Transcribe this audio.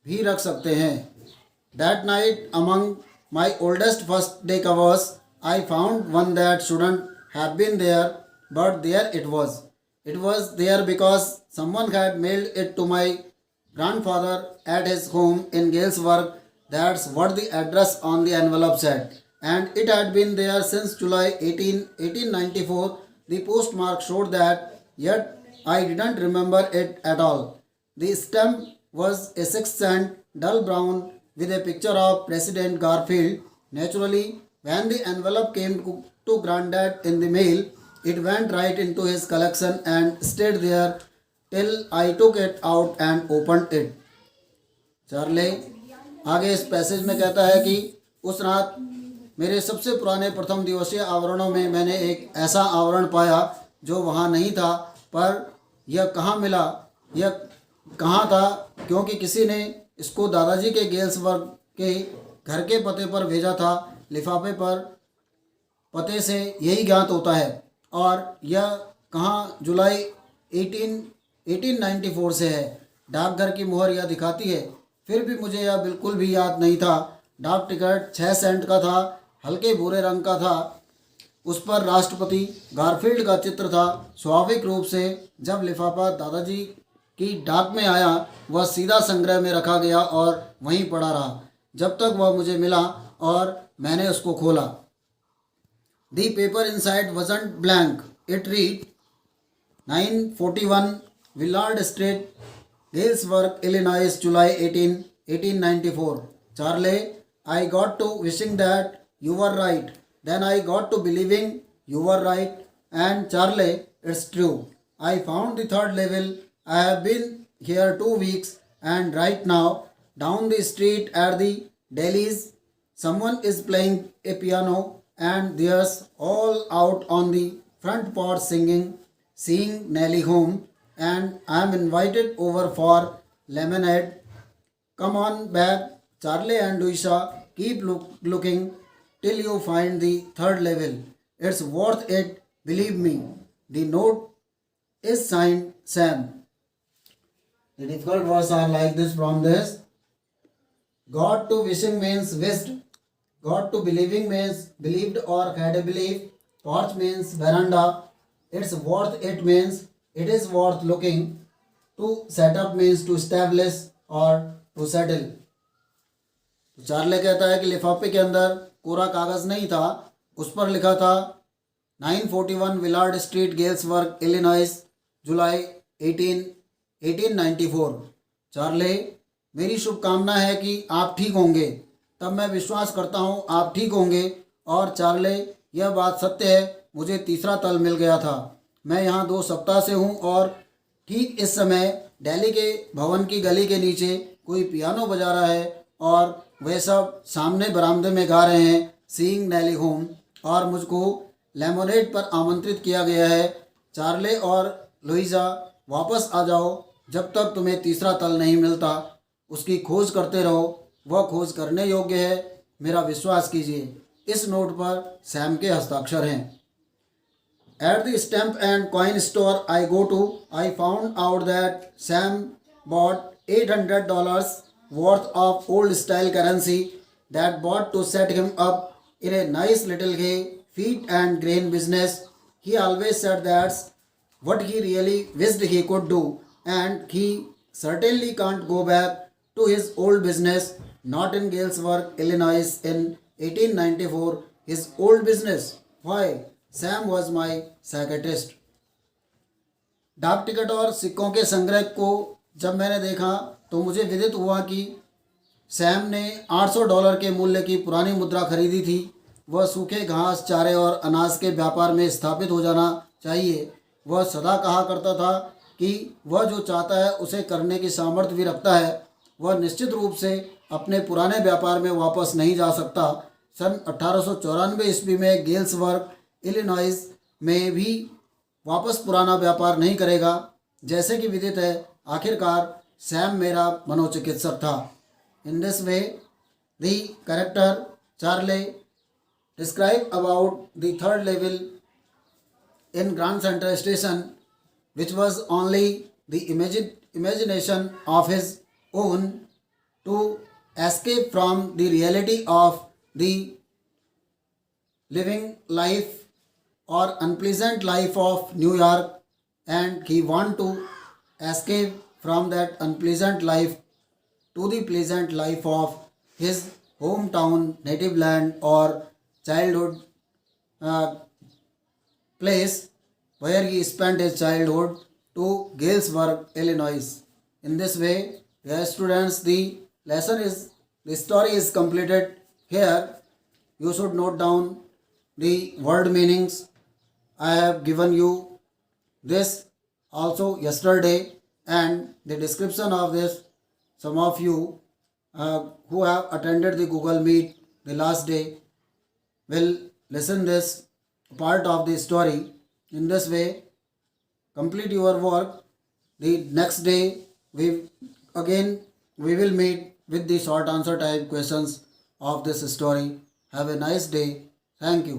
भी रख सकते हैं। That night, among my oldest first day covers, I found one that shouldn't have been there, but there it was. It was there because someone had mailed it to my grandfather at his home in Galesburg. That's what the address on the envelope said. And it had been there since July 1894. The postmark showed that, yet I didn't remember it at all. The stamp was a 6-cent, dull brown, with a picture of President Garfield. Naturally, when the envelope came to Granddad in the mail, it went right into his collection and stayed there till I took it out and opened it. Charlie आगे इस passage में कहता है कि उस रात मेरे सबसे पुराने प्रथम दिवसीय आवरणों में मैंने एक ऐसा आवरण पाया जो वहाँ नहीं था, पर यह कहाँ मिला, यह कहाँ था, क्योंकि किसी ने इसको दादाजी के गेल्सबर्ग के घर के पते पर भेजा था। लिफाफे पर पते से यही ज्ञात होता है। और यह कहाँ जुलाई 1894 से है। डाकघर की मुहर यह दिखाती है। फिर भी मुझे यह बिल्कुल भी याद नहीं था। डाक टिकट 6 सेंट का था, हल्के भूरे रंग का था। उस पर राष्ट्रपति गारफील्ड का चित्र था। स्वाभाविक रूप से जब लिफाफा दादाजी की डाक में आया, वह सीधा संग्रह में रखा गया और वहीं पड़ा रहा जब तक वह मुझे मिला और मैंने उसको खोला। The paper inside wasn't blank. It read 941 Willard Street, Galesburg, Illinois, July 1894. Charlie, I got to wishing that you were right. Then I got to believing you were right. And Charlie, it's true. I found the third level. I have been here 2 weeks, and right now, down the street at the Deli's, someone is playing a piano, and there's all out on the front porch seeing Nellie home, and I'm invited over for lemonade. Come on back, Charlie and Luisa, keep looking till you find the third level. It's worth it, believe me. The note is signed Sam. The difficult words are like this from this. God to wishing means wished. God to believing means believed or had a belief. Porch means veranda. It's worth it means it is worth looking. To set up means to establish or to settle. तो Charlie कहता है कि लिफाफे के अंदर कोरा कागज़ नहीं था। उस पर लिखा था 941 विलार्ड स्ट्रीट, गेल्सबर्ग, इलिनॉइस, जुलाई 1894। चार्ले, मेरी शुभकामना है कि आप ठीक होंगे। तब मैं विश्वास करता हूँ आप ठीक होंगे। और चार्ले, यह बात सत्य है, मुझे तीसरा तल मिल गया था। मैं यहाँ 2 सप्ताह से हूँ और ठीक इस समय दिल्ली के भवन की गली के नीचे कोई पियानो बजा रहा है और वे सब सामने बरामदे में गा रहे हैं सीइंग नेली होम, और मुझको लेमोनेड पर आमंत्रित किया गया है। चार्ले और लुइजा, वापस आ जाओ जब तक तुम्हें तीसरा तल नहीं मिलता। उसकी खोज करते रहो, वह खोज करने योग्य है, मेरा विश्वास कीजिए। इस नोट पर सैम के हस्ताक्षर हैं। At the stamp and coin store I go to, I found out that Sam bought $800 worth of old style currency that bought to set him up in a nice little hay, feed and grain business. He always said that's what he really wished he could do, and he certainly can't go back to his old business, not in Galesburg, Illinois in 1894. His old business. Why? Sam was my psychiatrist. डाक ticket और सिक्कों के संग्रह को जब मैंने देखा तो मुझे विदित हुआ कि सैम ने $800 के मूल्य की पुरानी मुद्रा खरीदी थी। वह सूखे घास, चारे और अनाज के व्यापार में स्थापित हो जाना चाहिए। वह सदा कहा करता था कि वह जो चाहता है उसे करने की सामर्थ्य भी रखता है। वह निश्चित रूप से अपने पुराने व्यापार में वापस नहीं जा सकता। सन 1894 ईस्वी में गेल्सबर्ग, इलिनॉइस में भी वापस पुराना व्यापार नहीं करेगा। जैसे कि विदित है, आखिरकार सैम मेरा मनोचिकित्सक था। In this way the character Charlie describe about the third level in Grand Central Station, which was only the imagination of his own, to escape from the reality of the living life or unpleasant life of New York, and he want to escape from that unpleasant life to the pleasant life of his hometown, native land or childhood uh, place where he spent his childhood to Galesburg, Illinois. In this way, dear students, the story is completed here. You should note down the word meanings. I have given you this also yesterday, and the description of this. Some of you who have attended the Google Meet the last day will listen this part of the story. In this way, complete your work. The next day we will meet with the short answer type questions of this story. Have a nice day. Thank you.